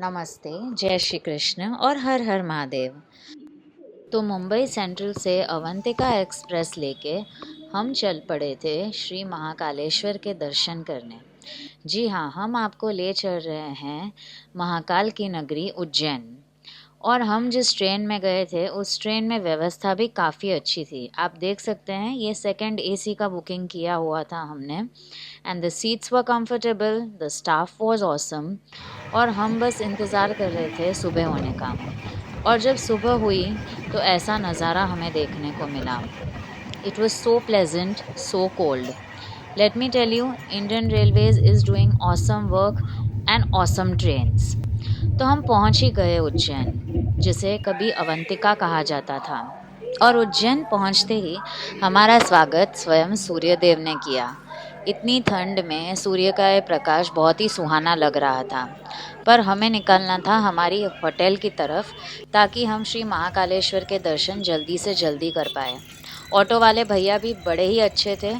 नमस्ते, जय श्री कृष्ण और हर हर महादेव। तो मुंबई सेंट्रल से अवंतिका एक्सप्रेस लेके हम चल पड़े थे श्री महाकालेश्वर के दर्शन करने। जी हाँ, हम आपको ले चल रहे हैं महाकाल की नगरी उज्जैन। और हम जिस ट्रेन में गए थे उस ट्रेन में व्यवस्था भी काफ़ी अच्छी थी। आप देख सकते हैं, ये सेकंड एसी का बुकिंग किया हुआ था हमने। And the seats were comfortable, the staff was awesome. और हम बस इंतज़ार कर रहे थे सुबह होने का। और जब सुबह हुई तो ऐसा नज़ारा हमें देखने को मिला। It was so pleasant, so cold. Let me tell you, Indian Railways is doing awesome work and awesome trains. तो हम पहुंच ही गए उज्जैन, जिसे कभी अवंतिका कहा जाता था। और उज्जैन पहुंचते ही हमारा स्वागत स्वयं सूर्यदेव ने किया। इतनी ठंड में सूर्य का ये प्रकाश बहुत ही सुहाना लग रहा था। पर हमें निकलना था हमारी होटल की तरफ, ताकि हम श्री महाकालेश्वर के दर्शन जल्दी से जल्दी कर पाए। ऑटो वाले भैया भी बड़े ही अच्छे थे।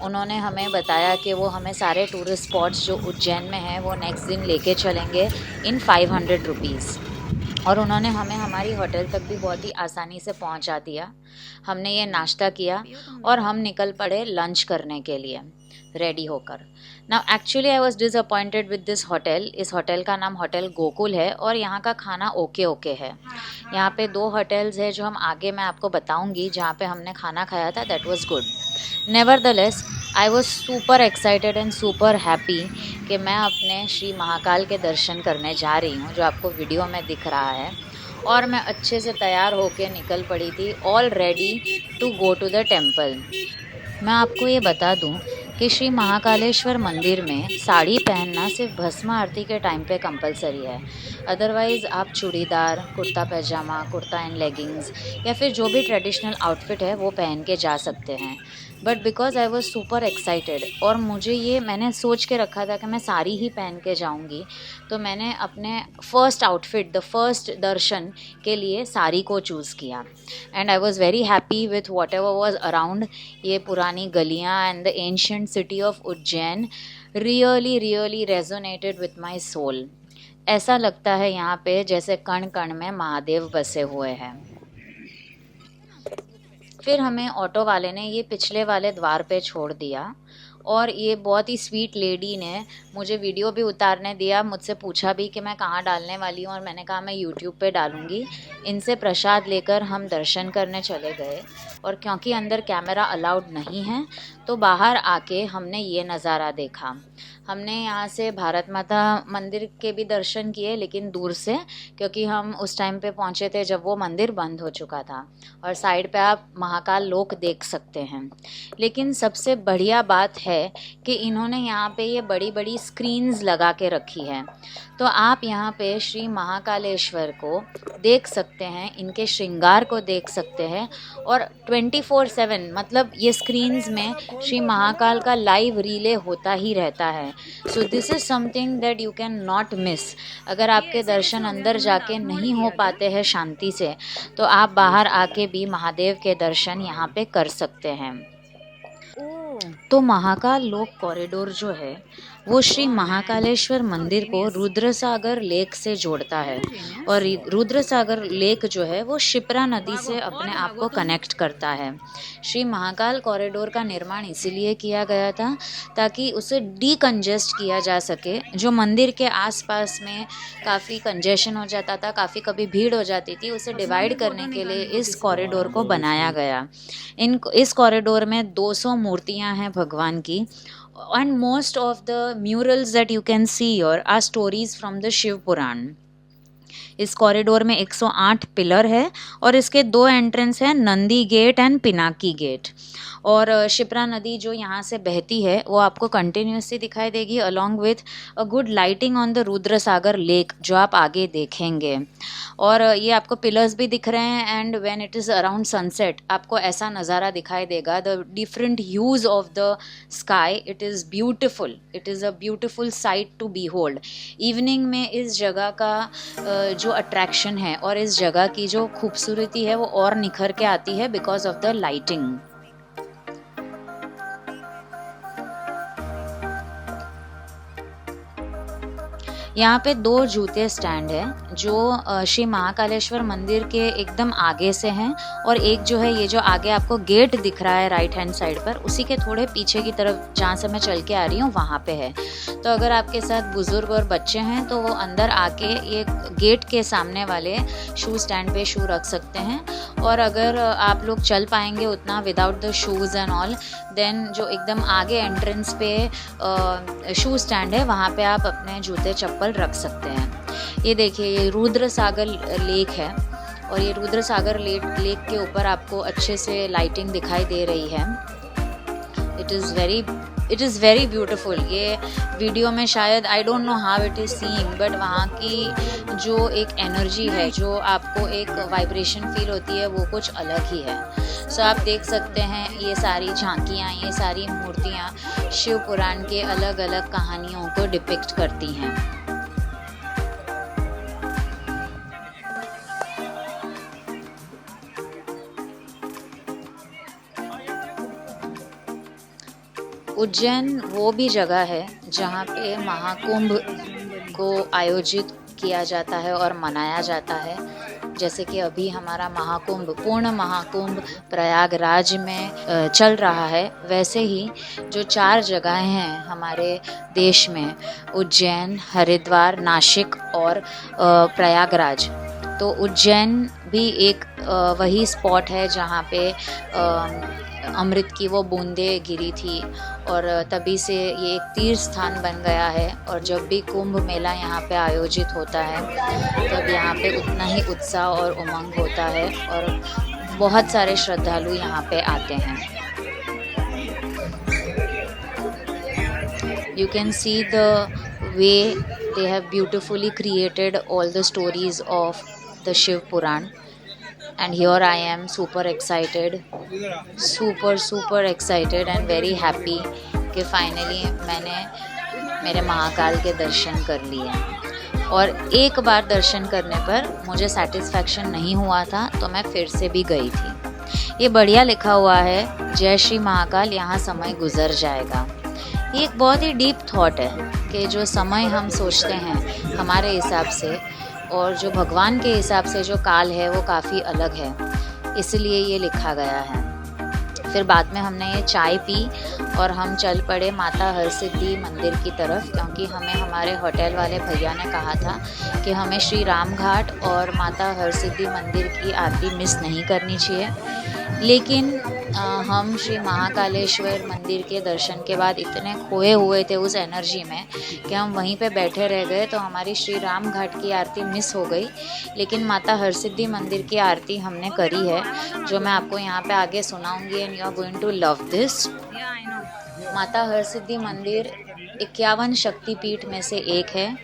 उन्होंने हमें बताया कि वो हमें सारे टूरिस्ट स्पॉट्स जो उज्जैन में हैं वो नेक्स्ट दिन लेके चलेंगे इन 500 रुपीज़। और उन्होंने हमें हमारी होटल तक भी बहुत ही आसानी से पहुंचा दिया। हमने ये नाश्ता किया और हम निकल पड़े लंच करने के लिए रेडी होकर। Now actually I was disappointed with this hotel. इस होटल का नाम होटल गोकुल है और यहाँ का खाना ओके ओके है। यहाँ पे 2 होटल्स है जो हम आगे मैं आपको बताऊँगी, जहाँ पे हमने खाना खाया था, that was good. Nevertheless I was super excited and super happy कि मैं अपने श्री महाकाल के दर्शन करने जा रही हूँ, जो आपको वीडियो में दिख रहा है। और मैं अच्छे से तैयार होके निकल पड़ी थी, all ready to go to the temple. मैं आपको ये बता दूं कि श्री महाकालेश्वर मंदिर में साड़ी पहनना सिर्फ भस्म आरती के टाइम पे कंपलसरी है। अदरवाइज़ आप चूड़ीदार, कुर्ता पैजामा, कुर्ता एंड लेगिंग्स या फिर जो भी ट्रेडिशनल आउटफिट है वो पहन के जा सकते हैं। But because I was super excited और मैंने सोच के रखा था कि मैं साड़ी ही पहन के जाऊँगी, तो मैंने अपने first outfit, the first darshan के लिए साड़ी को चूज़ किया। And I was very happy with whatever was around. ये पुरानी गलियाँ and the ancient city of Ujjain really really resonated with my soul. ऐसा लगता है यहाँ पे जैसे कण कण में महादेव बसे हुए हैं। फिर हमें ऑटो वाले ने ये पिछले वाले द्वार पे छोड़ दिया और ये बहुत ही स्वीट लेडी ने मुझे वीडियो भी उतारने दिया। मुझसे पूछा भी कि मैं कहाँ डालने वाली हूँ और मैंने कहा मैं यूट्यूब पे डालूँगी। इनसे प्रसाद लेकर हम दर्शन करने चले गए और क्योंकि अंदर कैमरा अलाउड नहीं है तो बाहर आके हमने ये नज़ारा देखा। हमने यहाँ से भारत माता मंदिर के भी दर्शन किए, लेकिन दूर से, क्योंकि हम उस टाइम पे पहुँचे थे जब वो मंदिर बंद हो चुका था। और साइड पे आप महाकाल लोक देख सकते हैं। लेकिन सबसे बढ़िया बात है कि इन्होंने यहाँ पे ये बड़ी बड़ी स्क्रीन्स लगा के रखी है, तो आप यहाँ पे श्री महाकालेश्वर को देख सकते हैं, इनके श्रृंगार को देख सकते हैं। और 24/7 मतलब ये स्क्रीन्स में श्री महाकाल का लाइव रिले होता ही रहता है। So this is something that you can not miss. अगर आपके दर्शन अंदर जाके नहीं हो पाते हैं शांति से, तो आप बाहर आके भी महादेव के दर्शन यहाँ पे कर सकते हैं। तो महाकाल लोक कॉरिडोर जो है वो श्री महाकालेश्वर मंदिर को रुद्रसागर लेक से जोड़ता है। और रुद्रसागर लेक जो है वो शिप्रा नदी से अपने आप को कनेक्ट करता है। श्री महाकाल कॉरिडोर का निर्माण इसीलिए किया गया था ताकि उसे डीकंजेस्ट किया जा सके। जो मंदिर के आसपास में काफ़ी कंजेशन हो जाता था, काफ़ी कभी भीड़ हो जाती थी, उसे डिवाइड करने के लिए इस कॉरिडोर को बनाया गया। इस कॉरिडोर में 200 मूर्तियां हैं भगवान की। And most of the murals that you can see here are stories from the Shiv पुराण। इस कॉरिडोर में 108 पिलर है और इसके 2 एंट्रेंस हैं, Nandi gate and Pinaki gate. और शिप्रा नदी जो यहाँ से बहती है वो आपको कंटिन्यूसली दिखाई देगी, along with a good lighting on the Rudrasagar lake, जो आप आगे देखेंगे। और ये आपको पिलर्स भी दिख रहे हैं। And when it is around sunset आपको ऐसा नज़ारा दिखाई देगा, the different hues of the sky. It is beautiful, it is a beautiful sight to behold. Evening में इस जगह का जो अट्रैक्शन है और इस जगह की जो खूबसूरती है वो और निखर के आती है बिकॉज ऑफ द लाइटिंग। यहाँ पे 2 जूते स्टैंड है जो श्री महाकालेश्वर मंदिर के एकदम आगे से हैं, और एक जो है ये जो आगे आपको गेट दिख रहा है राइट हैंड साइड पर, उसी के थोड़े पीछे की तरफ जहाँ से मैं चल के आ रही हूँ वहाँ पे है। तो अगर आपके साथ बुजुर्ग और बच्चे हैं तो वो अंदर आके ये गेट के सामने वाले शू स्टैंड पे शू रख सकते हैं, और अगर आप लोग चल पाएंगे उतना without the shoes and all, then जो एकदम आगे एंट्रेंस पे शू स्टैंड है वहाँ पे आप अपने जूते चप्पल रख सकते हैं। ये देखिए ये रुद्र सागर लेक है, और ये रुद्र सागर लेक के ऊपर आपको अच्छे से लाइटिंग दिखाई दे रही है। It is very beautiful. ये वीडियो में शायद I don't know how it is seeing, but वहाँ की जो एक एनर्जी है, जो आपको एक वाइब्रेशन फील होती है, वो कुछ अलग ही है। सो आप देख सकते हैं ये सारी झांकियाँ, ये सारी मूर्तियाँ शिव पुराण के अलग अलग कहानियों को डिपिक्ट करती हैं। उज्जैन वो भी जगह है जहाँ पे महाकुंभ को आयोजित किया जाता है और मनाया जाता है। जैसे कि अभी हमारा महाकुंभ, पूर्ण महाकुंभ प्रयागराज में चल रहा है, वैसे ही जो 4 जगहें हैं हमारे देश में, उज्जैन, हरिद्वार, नासिक और प्रयागराज, तो उज्जैन भी एक वही स्पॉट है जहाँ पे अमृत की वो बूंदें गिरी थी, और तभी से ये एक तीर्थ स्थान बन गया है। और जब भी कुंभ मेला यहाँ पे आयोजित होता है तब यहाँ पे उतना ही उत्साह और उमंग होता है, और बहुत सारे श्रद्धालु यहाँ पे आते हैं। You can see the way they have beautifully created all the stories of the Shiv Puran, and here I am super excited and very happy कि finally मैंने मेरे महाकाल के दर्शन कर लिए। और एक बार दर्शन करने पर मुझे सेटिस्फैक्शन नहीं हुआ था, तो मैं फिर से भी गई थी। ये बढ़िया लिखा हुआ है, जय श्री महाकाल, यहाँ समय गुजर जाएगा। ये एक बहुत ही डीप थॉट है कि जो समय हम सोचते हैं हमारे हिसाब से, और जो भगवान के हिसाब से जो काल है वो काफ़ी अलग है, इसलिए ये लिखा गया है। फिर बाद में हमने ये चाय पी और हम चल पड़े माता हरसिद्धि मंदिर की तरफ, क्योंकि हमें हमारे होटल वाले भैया ने कहा था कि हमें श्री राम घाट और माता हरसिद्धि मंदिर की आरती मिस नहीं करनी चाहिए। लेकिन हम श्री महाकालेश्वर मंदिर के दर्शन के बाद इतने खोए हुए थे उस एनर्जी में कि हम वहीं पे बैठे रह गए, तो हमारी श्री राम घाट की आरती मिस हो गई। लेकिन माता हरसिद्धि मंदिर की आरती हमने करी है, जो मैं आपको यहाँ पे आगे सुनाऊंगी, and you are going to love this. Mata Harsiddhi मंदिर 51 शक्तिपीठ में से एक है।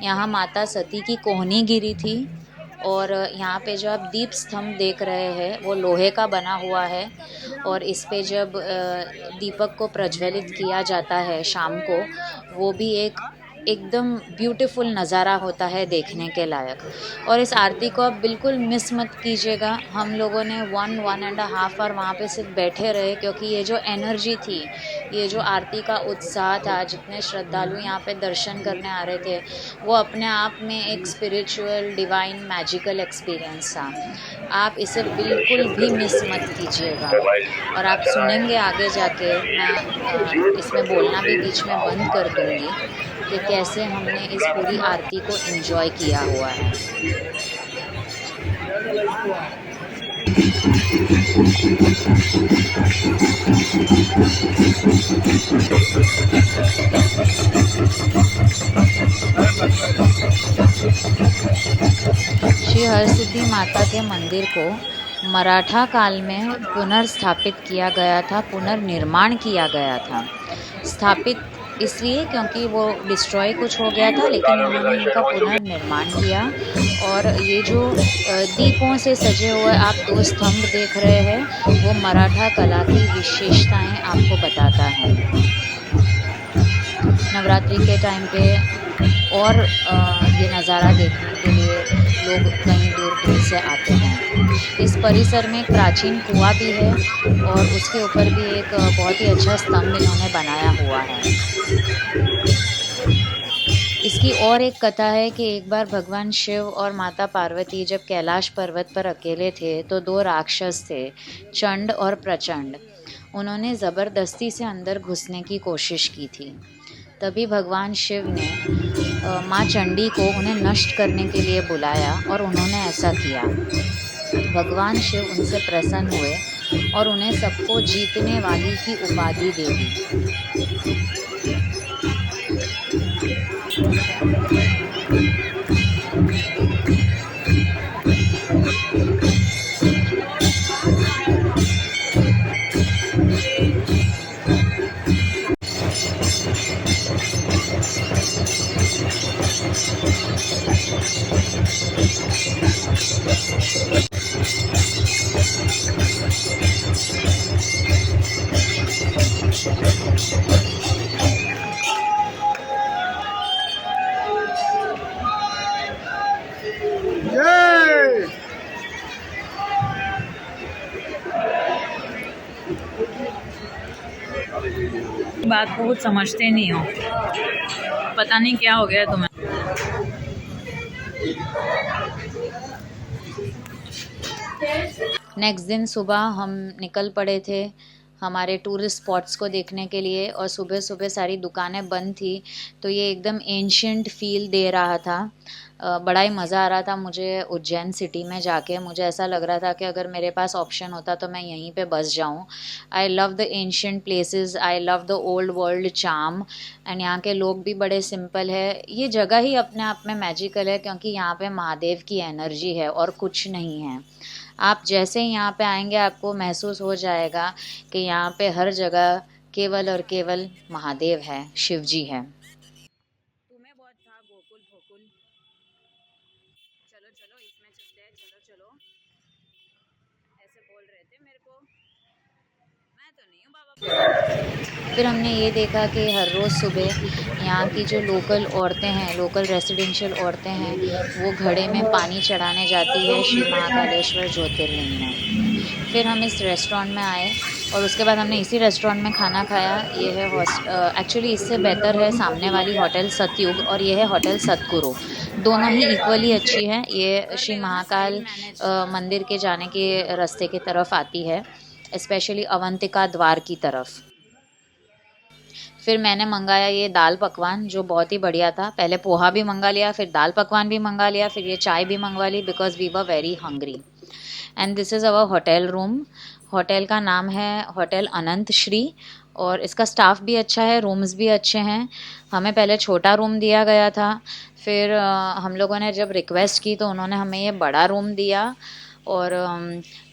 यहाँ माता सती की कोहनी गिरी थी, और यहाँ पे जो आप दीप स्तंभ देख रहे हैं वो लोहे का बना हुआ है, और इस पे जब दीपक को प्रज्वलित किया जाता है शाम को, वो भी एकदम ब्यूटीफुल नज़ारा होता है देखने के लायक। और इस आरती को आप बिल्कुल मिस मत कीजिएगा। हम लोगों ने 1.5 आवर वहाँ पे सिर्फ बैठे रहे, क्योंकि ये जो एनर्जी थी, ये जो आरती का उत्साह था, जितने श्रद्धालु यहाँ पे दर्शन करने आ रहे थे, वो अपने आप में एक स्पिरिचुअल, डिवाइन, मैजिकल एक्सपीरियंस था। आप इसे बिल्कुल भी मिस मत कीजिएगा। और आप सुनेंगे आगे जाके, मैं इसमें बोलना भी बीच में बंद कर दूँगी कि कैसे हमने इस पूरी आरती को एंजॉय किया हुआ है। श्री हरसिद्धि माता के मंदिर को मराठा काल में पुनर्स्थापित किया गया था, पुनर्निर्माण किया गया था। स्थापित इसलिए क्योंकि वो डिस्ट्रॉय कुछ हो गया था, लेकिन उन्होंने इनका पुनर्निर्माण किया। और ये जो दीपों से सजे हुए आप 2 स्तंभ देख रहे हैं, वो मराठा कला की विशेषताएं आपको बताता है। नवरात्रि के टाइम पे और ये नज़ारा देखने के लिए लोग कहीं दूर दूर से आते हैं। इस परिसर में एक प्राचीन कुआं भी है, और उसके ऊपर भी एक बहुत ही अच्छा स्तंभ इन्होंने बनाया हुआ है। इसकी की और एक कथा है कि एक बार भगवान शिव और माता पार्वती जब कैलाश पर्वत पर अकेले थे तो दो राक्षस थे, चंड और प्रचंड। उन्होंने ज़बरदस्ती से अंदर घुसने की कोशिश की थी। तभी भगवान शिव ने माँ चंडी को उन्हें नष्ट करने के लिए बुलाया और उन्होंने ऐसा किया। भगवान शिव उनसे प्रसन्न हुए और उन्हें सबको जीतने वाली की उपाधि दे दी। बात को कुछ समझते नहीं हो, पता नहीं क्या हो गया तुम्हें। नेक्स्ट दिन सुबह हम निकल पड़े थे हमारे टूरिस्ट स्पॉट्स को देखने के लिए और सुबह सुबह सारी दुकानें बंद थी तो ये एकदम एंशियंट फील दे रहा था। बड़ा ही मज़ा आ रहा था मुझे उज्जैन सिटी में जाके। मुझे ऐसा लग रहा था कि अगर मेरे पास ऑप्शन होता तो मैं यहीं पे बस जाऊं। I love the ancient places, I love the old world charm and यहाँ के लोग भी बड़े सिंपल है। ये जगह ही अपने आप में मैजिकल है क्योंकि यहाँ पे महादेव की एनर्जी है और कुछ नहीं है। आप जैसे ही यहाँ पे आएंगे आपको महसूस हो जाएगा कि यहाँ पे हर जगह केवल और केवल महादेव है, शिव जी है। तुम्हें बहुत था गोकुल भोकुल, चलो चलो इसमें चलते हैं, चलो चलो ऐसे बोल रहे थे मेरे को। मैं तो नहीं हूँ बाबा। फिर हमने ये देखा कि हर रोज़ सुबह यहाँ की जो लोकल औरतें हैं, लोकल रेसिडेंशियल औरतें हैं, वो घड़े में पानी चढ़ाने जाती है श्री महाकालेश्वर ज्योतिर्लिंग में। फिर हम इस रेस्टोरेंट में आए और उसके बाद हमने इसी रेस्टोरेंट में खाना खाया। ये है एक्चुअली इससे बेहतर है सामने वाली होटल सतयुग और ये है होटल सतगुरु। दोनों ही इक्वली अच्छी है। ये श्री महाकाल मंदिर के जाने के रास्ते की तरफ आती है, स्पेशली अवंतिका द्वार की तरफ। फिर मैंने मंगाया ये दाल पकवान जो बहुत ही बढ़िया था। पहले पोहा भी मंगा लिया, फिर दाल पकवान भी मंगा लिया, फिर ये चाय भी मंगवा ली because we were very hungry. And this is our hotel room. Hotel का नाम है होटल अनंत श्री और इसका स्टाफ भी अच्छा है, रूम्स भी अच्छे हैं। हमें पहले छोटा रूम दिया गया था, फिर हम लोगों ने जब रिक्वेस्ट की तो उन्होंने हमें ये बड़ा रूम दिया और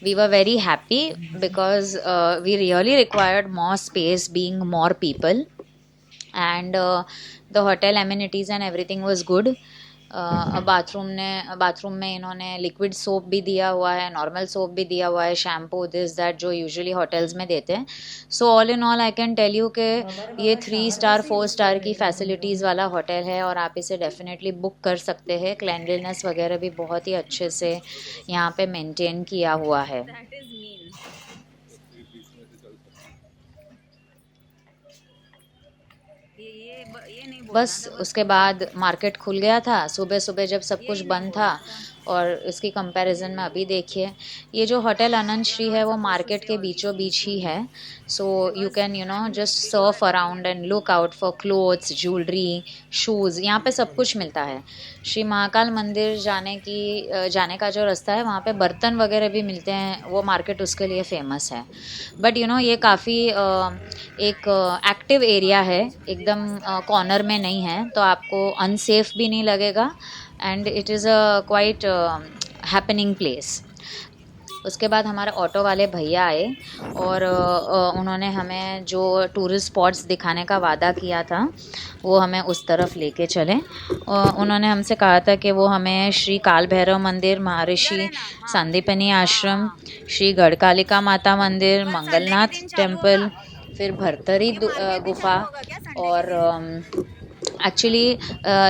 we were very happy because we really required more space being more people and the hotel amenities and everything was good. Bathroom में इन्होंने लिक्विड सोप भी दिया हुआ है, नॉर्मल सोप भी दिया हुआ है, शैम्पू दिस दैट जो यूजुअली होटल्स में देते हैं। So all in all I can tell you कि ये 3 स्टार 4 स्टार की फैसिलिटीज़ वाला होटल है और आप इसे डेफिनेटली बुक कर सकते हैं। क्लेanलीनेस वगैरह भी बहुत ही अच्छे से यहाँ पे मेंटेन किया हुआ है। बस उसके बाद मार्केट खुल गया था। सुबह सुबह जब सब कुछ बंद था और इसकी कंपैरिजन में अभी देखिए, ये जो होटल अनंत श्री है वो मार्केट के बीचों बीच ही है। So you can just Surf around and look out for clothes, jewellery, shoes. यहाँ पे सब कुछ मिलता है। श्री महाकाल मंदिर जाने का जो रास्ता है वहाँ पे बर्तन वगैरह भी मिलते हैं, वो मार्केट उसके लिए फ़ेमस है। बट ये काफ़ी एक एक्टिव एरिया है, एकदम कॉर्नर में नहीं है, तो आपको अनसेफ भी नहीं लगेगा and it is a quite happening place. उसके बाद हमारे ऑटो वाले भैया आए और उन्होंने हमें जो टूरिस्ट स्पॉट्स दिखाने का वादा किया था वो हमें उस तरफ लेके चले। उन्होंने हमसे कहा था कि वो हमें श्री काल भैरव मंदिर, महर्षि संदीपनी आश्रम, श्री गढ़कालिका माता मंदिर, मंगलनाथ टेम्पल, फिर भरतरी गुफा और एक्चुअली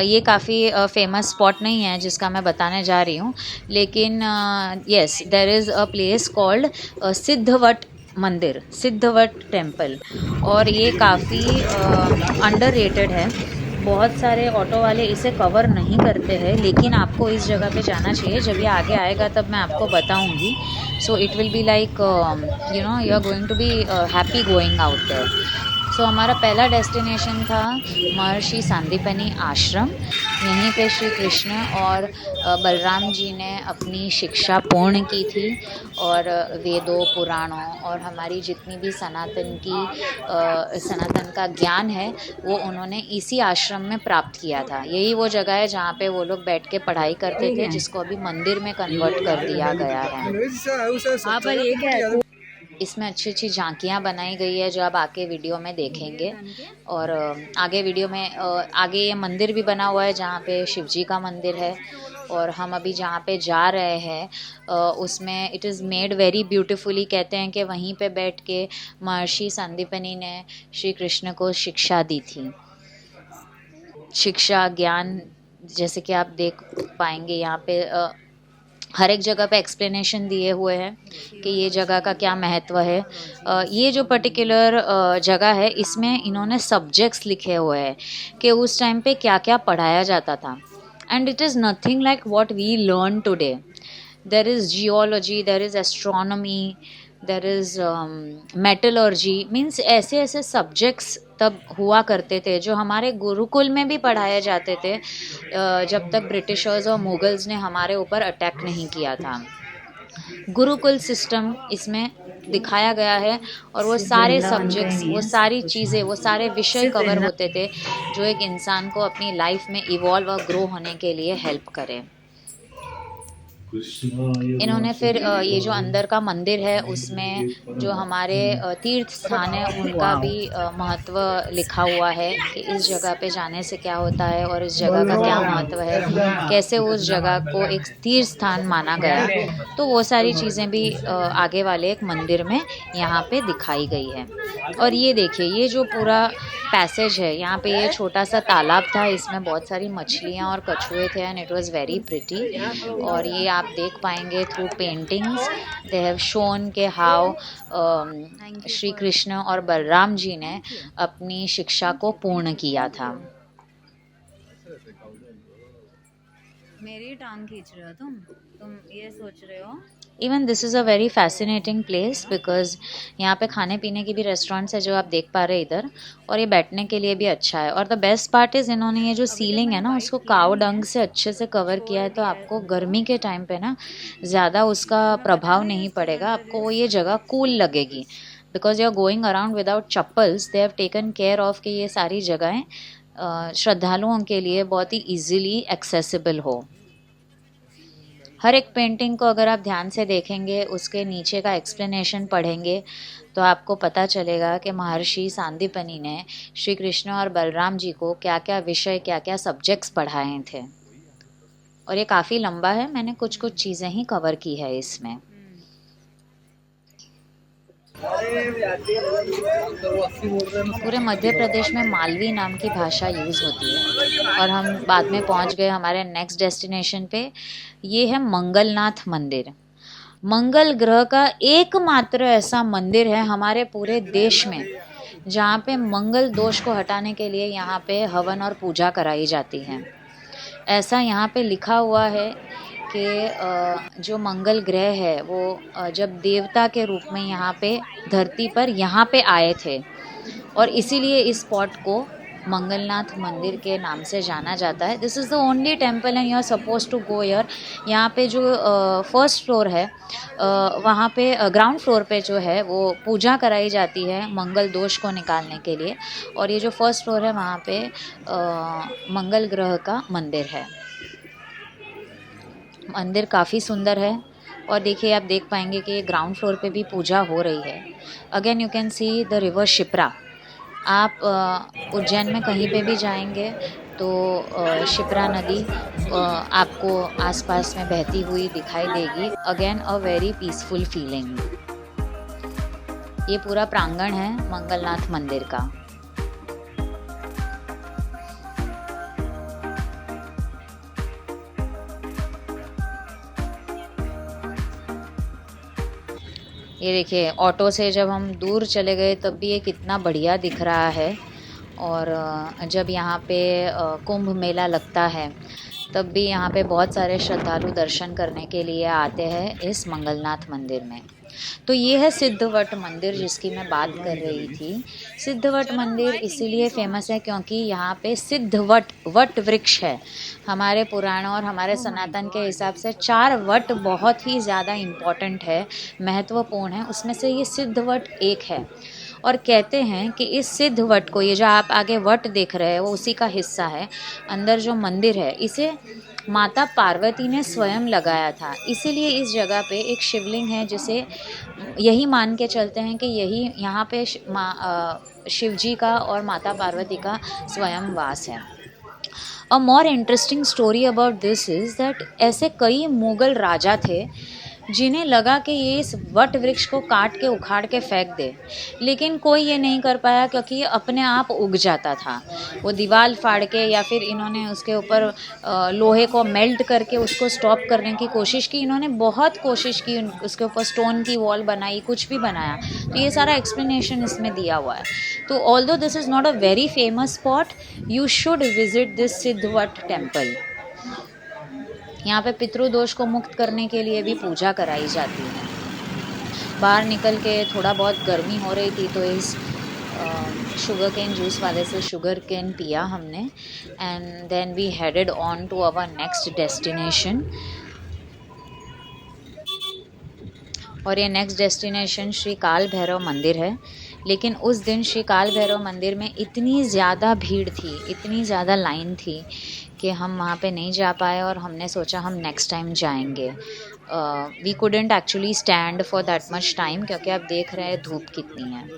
ये काफ़ी फेमस स्पॉट नहीं है जिसका मैं बताने जा रही हूँ, लेकिन yes there is a place called Siddhavat मंदिर, सिद्धवट टेम्पल, और ये काफ़ी अंडररेटेड है। बहुत सारे ऑटो वाले इसे कवर नहीं करते हैं, लेकिन आपको इस जगह पे जाना चाहिए। जब ये आगे आएगा तब मैं आपको बताऊंगी। So it will be like you are going to be happy going out there. So हमारा पहला डेस्टिनेशन था महर्षि सांदीपनी आश्रम। यहीं पे श्री कृष्ण और बलराम जी ने अपनी शिक्षा पूर्ण की थी, और वेदों, पुराणों और हमारी जितनी भी सनातन का ज्ञान है वो उन्होंने इसी आश्रम में प्राप्त किया था। यही वो जगह है जहाँ पे वो लोग बैठ के पढ़ाई करते थे, जिसको अभी मंदिर में कन्वर्ट कर दिया गया है। हाँ, पर ये क्या है? इसमें अच्छी अच्छी झांकियाँ बनाई गई है जो आप आगे वीडियो में देखेंगे। और आगे वीडियो में आगे ये मंदिर भी बना हुआ है जहाँ पे शिव जी का मंदिर है। और हम अभी जहाँ पे जा रहे हैं उसमें it is made very beautifully. कहते हैं कि वहीं पे बैठ के महर्षि संदीपनी ने श्री कृष्ण को शिक्षा दी थी। शिक्षा, ज्ञान, जैसे कि आप देख पाएंगे यहाँ पे हर एक जगह पे एक्सप्लेनेशन दिए हुए हैं कि ये जगह का क्या महत्व है। ये जो पर्टिकुलर जगह है इसमें इन्होंने सब्जेक्ट्स लिखे हुए हैं कि उस टाइम पे क्या क्या पढ़ाया जाता था। And it is nothing like what we learn today. There is geology, there is astronomy, there is metallurgy. Means ऐसे ऐसे सब्जेक्ट्स तब हुआ करते थे जो हमारे गुरुकुल में भी पढ़ाए जाते थे जब तक ब्रिटिशर्स और मुगल्स ने हमारे ऊपर अटैक नहीं किया था। गुरुकुल सिस्टम इसमें दिखाया गया है, और वो सारे सब्जेक्ट्स, वो सारी चीज़ें, वो सारे विषय कवर होते थे जो एक इंसान को अपनी लाइफ में इवॉल्व और ग्रो होने के लिए हेल्प करें। इन्होंने फिर ये जो अंदर का मंदिर है उसमें जो हमारे तीर्थ स्थान है उनका भी महत्व लिखा हुआ है कि इस जगह पे जाने से क्या होता है और इस जगह का क्या महत्व है, कैसे उस जगह को एक तीर्थ स्थान माना गया। तो वो सारी चीज़ें भी आगे वाले एक मंदिर में यहाँ पे दिखाई गई है। और ये देखिए, ये जो पूरा पैसेज है, यहाँ पे ये छोटा सा तालाब था, इसमें बहुत सारी मछलियाँ और कछुए थे and it was very pretty. और ये आप देख पाएंगे through paintings they have shown के हाउ श्री कृष्ण और बलराम जी ने अपनी शिक्षा को पूर्ण किया था। मेरी टांग खींच रहे हो तुम ये सोच रहे हो। Even this is a very fascinating place because यहाँ पे खाने पीने की भी रेस्टोरेंट्स है जो आप देख पा रहे हैं इधर, और ये बैठने के लिए भी अच्छा है। और द बेस्ट पार्ट इज़ इन्होंने ये जो सीलिंग है ना उसको काव डंग से अच्छे से कवर किया है, तो आपको गर्मी के टाइम पे ना ज़्यादा उसका प्रभाव नहीं पड़ेगा, आपको ये जगह कूल लगेगी। Because you are going around without chappals, they have taken care of कि ये सारी जगहें श्रद्धालुओं के लिए बहुत ही ईजिली एक्सेसिबल हो। हर एक पेंटिंग को अगर आप ध्यान से देखेंगे, उसके नीचे का एक्सप्लेनेशन पढ़ेंगे, तो आपको पता चलेगा कि महर्षि सांदीपनी ने श्री कृष्ण और बलराम जी को क्या क्या विषय, क्या क्या सब्जेक्ट्स पढ़ाए थे। और ये काफ़ी लंबा है, मैंने कुछ कुछ चीज़ें ही कवर की है इसमें। पूरे मध्य प्रदेश में मालवी नाम की भाषा यूज़ होती है। और हम बाद में पहुंच गए हमारे नेक्स्ट डेस्टिनेशन पे। ये है मंगलनाथ मंदिर। मंगल ग्रह का एकमात्र ऐसा मंदिर है हमारे पूरे देश में जहाँ पे मंगल दोष को हटाने के लिए यहाँ पे हवन और पूजा कराई जाती है। ऐसा यहाँ पे लिखा हुआ है कि जो मंगल ग्रह है वो जब देवता के रूप में यहाँ पे धरती पर यहाँ पे आए थे, और इसीलिए इस स्पॉट को मंगलनाथ मंदिर के नाम से जाना जाता है। This is the only temple and you are suppose to go here. यहाँ पे जो फर्स्ट फ्लोर है वहाँ पे ग्राउंड फ्लोर पे जो है वो पूजा कराई जाती है मंगल दोष को निकालने के लिए, और ये जो फर्स्ट फ्लोर है वहाँ पे मंगल ग्रह का मंदिर है। मंदिर काफ़ी सुंदर है, और देखिए आप देख पाएंगे कि ग्राउंड फ्लोर पे भी पूजा हो रही है। Again you can see the river Shipra. आप उज्जैन में कहीं पे भी जाएंगे तो शिप्रा नदी आपको आसपास में बहती हुई दिखाई देगी। Again a very peaceful feeling. ये पूरा प्रांगण है मंगलनाथ मंदिर का। ये देखिए, ऑटो से जब हम दूर चले गए तब भी ये कितना बढ़िया दिख रहा है। और जब यहाँ पे कुंभ मेला लगता है तब भी यहाँ पे बहुत सारे श्रद्धालु दर्शन करने के लिए आते हैं इस मंगलनाथ मंदिर में। तो ये है सिद्धवट मंदिर जिसकी मैं बात कर रही थी। सिद्धवट मंदिर इसीलिए फेमस है क्योंकि यहाँ पे सिद्धवट वट वृक्ष है। हमारे पुराणों और हमारे सनातन के हिसाब से 4 वट बहुत ही ज़्यादा इम्पॉर्टेंट है, महत्वपूर्ण है, उसमें से ये सिद्धवट एक है। और कहते हैं कि इस सिद्ध वट को, ये जो आप आगे वट देख रहे हैं वो उसी का हिस्सा है। अंदर जो मंदिर है इसे माता पार्वती ने स्वयं लगाया था, इसीलिए इस जगह पे एक शिवलिंग है जिसे यही मान के चलते हैं कि यही यहाँ पे शिव जी का और माता पार्वती का स्वयं वास है। A more interesting story about this is that ऐसे कई मुग़ल राजा थे जिन्हें लगा कि ये इस वट वृक्ष को काट के उखाड़ के फेंक दे, लेकिन कोई ये नहीं कर पाया क्योंकि ये अपने आप उग जाता था। वो दीवार फाड़ के या फिर इन्होंने उसके ऊपर लोहे को मेल्ट करके उसको स्टॉप करने की कोशिश की, इन्होंने बहुत कोशिश की, उसके ऊपर स्टोन की वॉल बनाई, कुछ भी बनाया। तो ये सारा एक्सप्लेनेशन इसमें दिया हुआ है। तो although this is not a very famous spot, you should visit this Siddhavat temple. यहाँ पे पितृदोष को मुक्त करने के लिए भी पूजा कराई जाती है। बाहर निकल के थोड़ा बहुत गर्मी हो रही थी तो इस शुगर केन जूस वाले से शुगर केन पिया हमने, and then we headed on to our next destination. और ये नेक्स्ट डेस्टिनेशन श्री काल भैरव मंदिर है। लेकिन उस दिन श्री काल भैरव मंदिर में इतनी ज़्यादा भीड़ थी, इतनी ज़्यादा लाइन थी कि हम वहाँ पे नहीं जा पाए और हमने सोचा हम नेक्स्ट टाइम जाएंगे। We couldn't actually stand for that much time क्योंकि आप देख रहे हैं धूप कितनी है।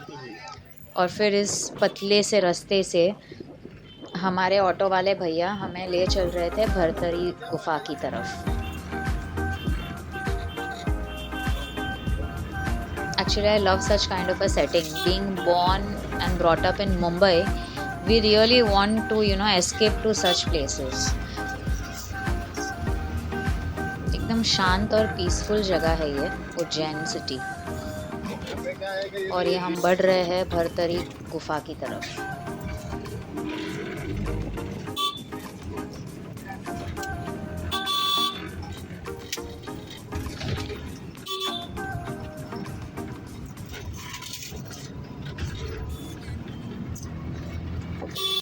और फिर इस पतले से रास्ते से हमारे ऑटो वाले भैया हमें ले चल रहे थे भरतरी गुफा की तरफ। Actually, I love such kind of a setting. Being born and brought up in Mumbai, we really want to, escape to such places. एकदम शांत और पीसफुल जगह है ये उज्जैन सिटी। और ये हम बढ़ रहे हैं भरतरी गुफा की तरफ।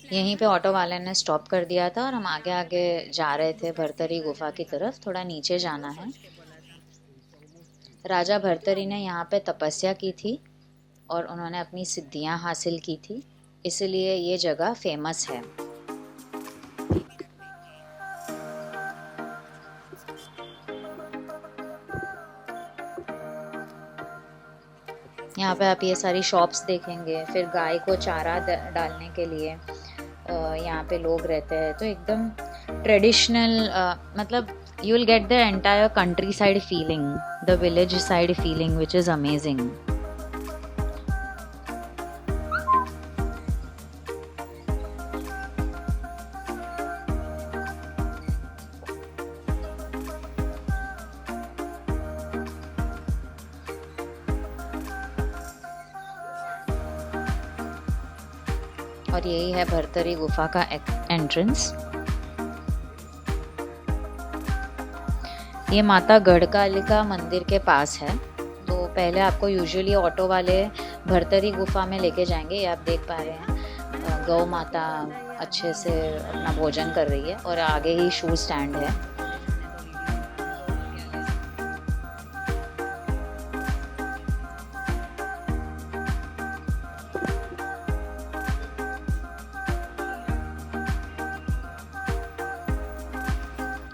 यहीं पे ऑटो वाले ने स्टॉप कर दिया था और हम आगे आगे जा रहे थे भरतरी गुफा की तरफ। थोड़ा नीचे जाना है। राजा भरतरी ने यहाँ पे तपस्या की थी और उन्होंने अपनी सिद्धियाँ हासिल की थी, इसलिए ये जगह फेमस है। यहाँ पे आप ये सारी शॉप्स देखेंगे। फिर गाय को चारा डालने के लिए यहाँ पे लोग रहते हैं। तो एकदम ट्रेडिशनल, मतलब you will get the entire countryside feeling, the village side feeling, which is amazing. और यही है भरतरी गुफा का एंट्रेंस। ये माता गढ़कालिका मंदिर के पास है। तो पहले आपको यूजुअली ऑटो वाले भरतरी गुफा में लेके जाएंगे। ये आप देख पा रहे हैं गौ माता अच्छे से अपना भोजन कर रही है और आगे ही शू स्टैंड है।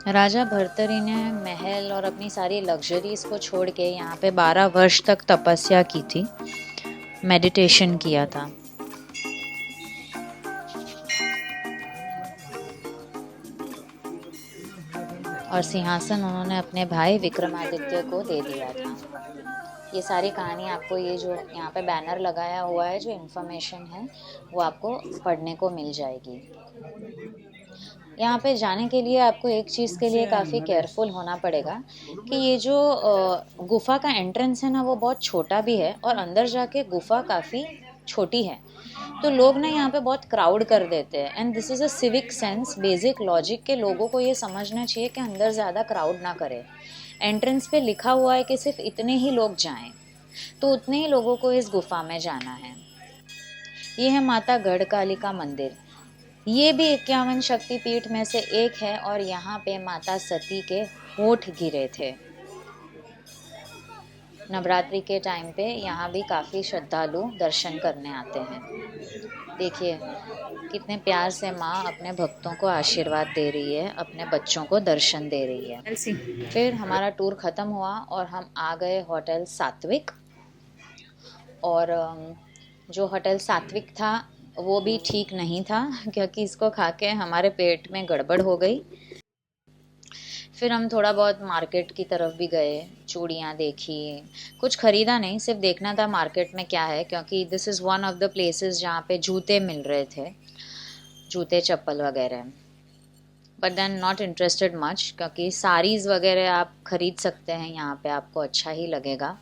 राजा भरतरी ने महल और अपनी सारी लग्जरीज को छोड़ के यहाँ पे 12 वर्ष तक तपस्या की थी, मेडिटेशन किया था। और सिंहासन उन्होंने अपने भाई विक्रमादित्य को दे दिया था। ये सारी कहानी आपको, ये जो यहाँ पे बैनर लगाया हुआ है, जो इन्फॉर्मेशन है वो आपको पढ़ने को मिल जाएगी। यहाँ पे जाने के लिए आपको एक चीज़ के लिए काफ़ी केयरफुल होना पड़ेगा कि ये जो गुफा का एंट्रेंस है ना, वो बहुत छोटा भी है और अंदर जाके गुफा काफ़ी छोटी है, तो लोग ना यहाँ पे बहुत क्राउड कर देते हैं। And this is a civic sense, basic logic के लोगों को ये समझना चाहिए कि अंदर ज़्यादा क्राउड ना करे। एंट्रेंस पे लिखा हुआ है कि सिर्फ इतने ही लोग जाएं, तो उतने ही लोगों को इस गुफा में जाना है। ये है माता गढ़कालिका मंदिर। ये भी 51 शक्तिपीठ में से एक है और यहाँ पे माता सती के होठ गिरे थे। नवरात्रि के टाइम पे यहाँ भी काफ़ी श्रद्धालु दर्शन करने आते हैं। देखिए कितने प्यार से माँ अपने भक्तों को आशीर्वाद दे रही है, अपने बच्चों को दर्शन दे रही है। एलसी फिर हमारा टूर ख़त्म हुआ और हम आ गए होटल सात्विक। और जो होटल सात्विक था वो भी ठीक नहीं था, क्योंकि इसको खा के हमारे पेट में गड़बड़ हो गई। फिर हम थोड़ा बहुत मार्केट की तरफ भी गए, चूड़ियाँ देखी, कुछ ख़रीदा नहीं, सिर्फ देखना था मार्केट में क्या है, क्योंकि this is one of the places जहाँ पे जूते मिल रहे थे, जूते चप्पल वगैरह। But then not interested much, क्योंकि साड़ीज़ वगैरह आप ख़रीद सकते हैं यहाँ पे, आपको अच्छा ही लगेगा।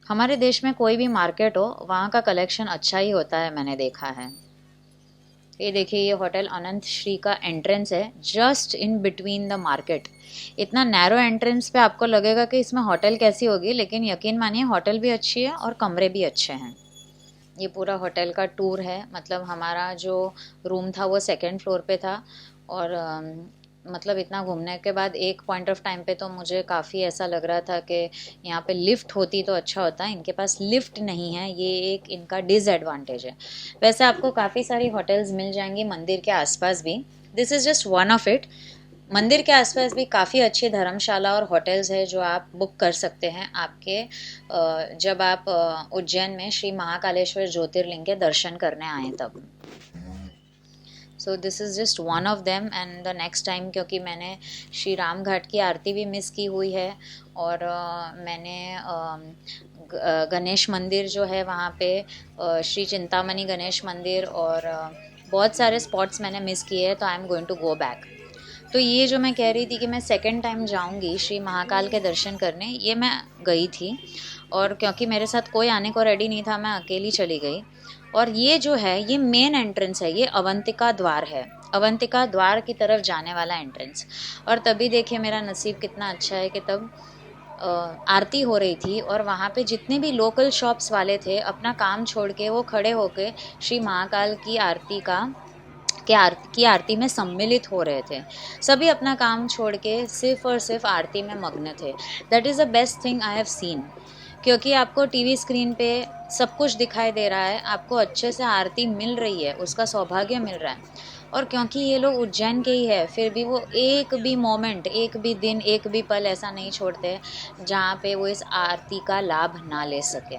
हमारे देश में कोई भी मार्केट हो वहाँ का कलेक्शन अच्छा ही होता है, मैंने देखा है। ये देखिए ये होटल अनंत श्री का एंट्रेंस है, just in between the market. इतना नैरो एंट्रेंस पे आपको लगेगा कि इसमें होटल कैसी होगी, लेकिन यकीन मानिए होटल भी अच्छी है और कमरे भी अच्छे हैं। ये पूरा होटल का टूर है। मतलब हमारा जो रूम था वो 2nd फ्लोर पे था, और मतलब इतना घूमने के बाद एक पॉइंट ऑफ टाइम पे तो मुझे काफ़ी ऐसा लग रहा था कि यहाँ पे लिफ्ट होती तो अच्छा होता। इनके पास लिफ्ट नहीं है, ये एक इनका डिसएडवांटेज है। वैसे आपको काफ़ी सारी होटल्स मिल जाएंगी मंदिर के आसपास भी, this is just one of it. मंदिर के आसपास भी काफ़ी अच्छी धर्मशाला और होटल्स है जो आप बुक कर सकते हैं आपके जब आप उज्जैन में श्री महाकालेश्वर ज्योतिर्लिंग के दर्शन करने आएँ तब। So this is just one of them. And the next time, क्योंकि मैंने श्री राम घाट की आरती भी मिस की हुई है, और मैंने गणेश मंदिर जो है वहाँ पे श्री चिंतामणि गणेश मंदिर, और बहुत सारे स्पॉट्स मैंने मिस किए हैं, तो I am going to go back. तो ये जो मैं कह रही थी कि मैं 2nd टाइम जाऊंगी श्री महाकाल के दर्शन करने, ये मैं गई थी, और क्योंकि मेरे साथ कोई आने को रेडी नहीं था, मैं अकेली चली गई। और ये जो है ये मेन एंट्रेंस है, ये अवंतिका द्वार है, अवंतिका द्वार की तरफ जाने वाला एंट्रेंस। और तभी देखिए मेरा नसीब कितना अच्छा है कि तब आरती हो रही थी, और वहाँ पे जितने भी लोकल शॉप्स वाले थे अपना काम छोड़ के वो खड़े होके श्री महाकाल की आरती की आरती में सम्मिलित हो रहे थे। सभी अपना काम छोड़ के सिर्फ और सिर्फ आरती में मग्न थे। That is the best thing I have seen, क्योंकि आपको टीवी स्क्रीन पे सब कुछ दिखाई दे रहा है, आपको अच्छे से आरती मिल रही है, उसका सौभाग्य मिल रहा है। और क्योंकि ये लोग उज्जैन के ही है, फिर भी वो एक भी मोमेंट, एक भी दिन, एक भी पल ऐसा नहीं छोड़ते जहाँ पे वो इस आरती का लाभ ना ले सके।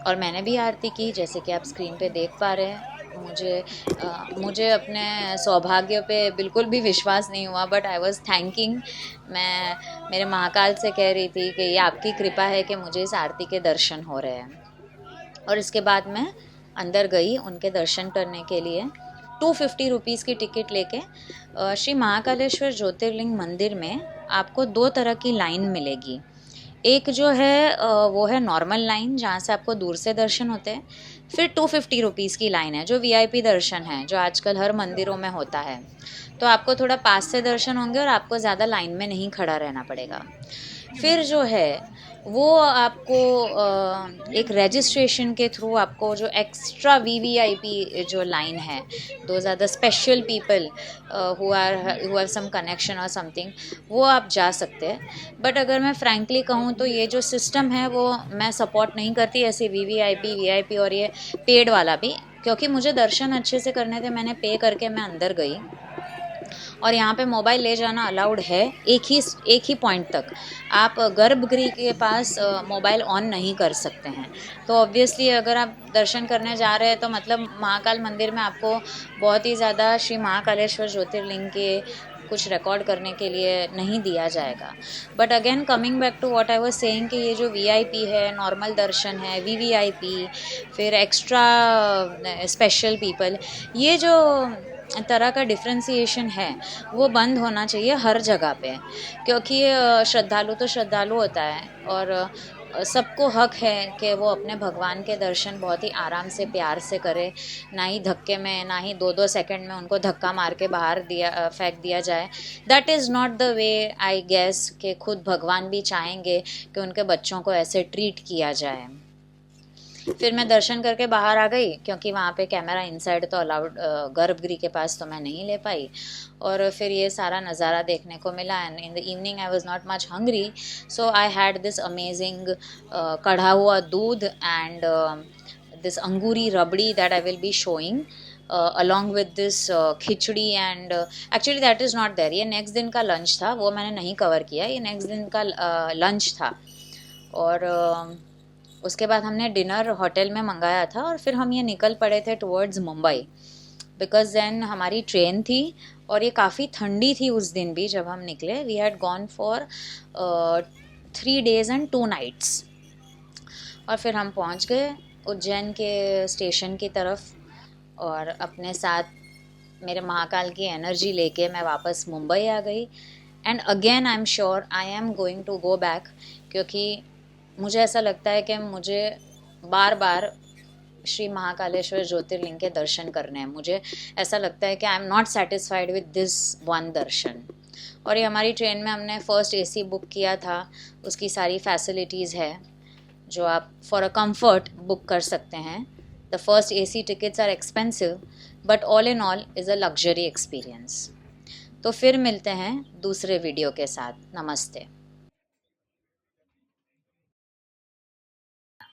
और मैंने भी आरती की, जैसे कि आप स्क्रीन पे देख पा रहे हैं। मुझे अपने सौभाग्य पे बिल्कुल भी विश्वास नहीं हुआ, बट आई वॉज थैंकिंग। मैं मेरे महाकाल से कह रही थी कि ये आपकी कृपा है कि मुझे इस आरती के दर्शन हो रहे हैं। और इसके बाद मैं अंदर गई उनके दर्शन करने के लिए। 250 रुपीज़ की टिकट लेके श्री महाकालेश्वर ज्योतिर्लिंग मंदिर में आपको 2 तरह की लाइन मिलेगी। एक जो है वो है नॉर्मल लाइन, जहाँ से आपको दूर से दर्शन होते हैं। फिर 250 रुपीज़ की लाइन है जो वीआईपी दर्शन है, जो आजकल हर मंदिरों में होता है। तो आपको थोड़ा पास से दर्शन होंगे और आपको ज़्यादा लाइन में नहीं खड़ा रहना पड़ेगा। फिर जो है वो आपको एक रजिस्ट्रेशन के थ्रू आपको जो एक्स्ट्रा वीवीआईपी जो लाइन है, those are the special people who have some connection और समथिंग, वो आप जा सकते हैं। बट अगर मैं फ्रैंकली कहूँ तो ये जो सिस्टम है वो मैं सपोर्ट नहीं करती, ऐसे वीवीआईपी, वीआईपी और ये पेड वाला भी, क्योंकि मुझे दर्शन अच्छे से करने थे। मैंने पे करके मैं अंदर गई, और यहाँ पे मोबाइल ले जाना अलाउड है एक ही पॉइंट तक। आप गर्भगृह के पास मोबाइल ऑन नहीं कर सकते हैं। तो ऑब्वियसली अगर आप दर्शन करने जा रहे हैं तो मतलब महाकाल मंदिर में आपको बहुत ही ज़्यादा श्री महाकालेश्वर ज्योतिर्लिंग के कुछ रिकॉर्ड करने के लिए नहीं दिया जाएगा। But again coming back to what I was saying कि ये जो वीआईपी है, नॉर्मल दर्शन है, वीवीआईपी, फिर एक्स्ट्रा स्पेशल पीपल, ये जो तरह का डिफ्रेंसिएशन है वो बंद होना चाहिए हर जगह पे। क्योंकि श्रद्धालु तो श्रद्धालु होता है, और सबको हक है कि वो अपने भगवान के दर्शन बहुत ही आराम से प्यार से करे, ना ही धक्के में, ना ही 2-2 सेकंड में उनको धक्का मार के बाहर फेंक दिया जाए। That is not the way I guess कि खुद भगवान भी चाहेंगे कि उनके बच्चों को ऐसे ट्रीट किया जाए। फिर मैं दर्शन करके बाहर आ गई, क्योंकि वहाँ पे कैमरा इनसाइड तो अलाउड, गर्भगृह के पास तो मैं नहीं ले पाई। और फिर ये सारा नज़ारा देखने को मिला। And in the evening I was not much hungry, so I had this amazing कढ़ा हुआ दूध and this angoori rabri that I will be showing along with this khichdi and actually that is not there. ये नेक्स्ट दिन का lunch था, वो मैंने नहीं कवर किया, ये नेक्स्ट दिन का लंच था। और उसके बाद हमने डिनर होटल में मंगाया था और फिर हम ये निकल पड़े थे टुवर्ड्स मुंबई, बिकॉज देन हमारी ट्रेन थी और ये काफ़ी ठंडी थी उस दिन भी जब हम निकले। We had gone for 3 days and 2 nights। और फिर हम पहुंच गए उज्जैन के स्टेशन की तरफ, और अपने साथ मेरे महाकाल की एनर्जी लेके मैं वापस मुंबई आ गई। And again I am sure I am going to go back, क्योंकि मुझे ऐसा लगता है कि मुझे बार बार श्री महाकालेश्वर ज्योतिर्लिंग के दर्शन करने हैं। मुझे ऐसा लगता है कि I am not satisfied with this one darshan. और ये हमारी ट्रेन में हमने फर्स्ट एसी बुक किया था, उसकी सारी फैसिलिटीज़ है जो आप फॉर अ कंफर्ट बुक कर सकते हैं। The first AC tickets are expensive but all in all is a luxury experience. तो फिर मिलते हैं दूसरे वीडियो के साथ। नमस्ते।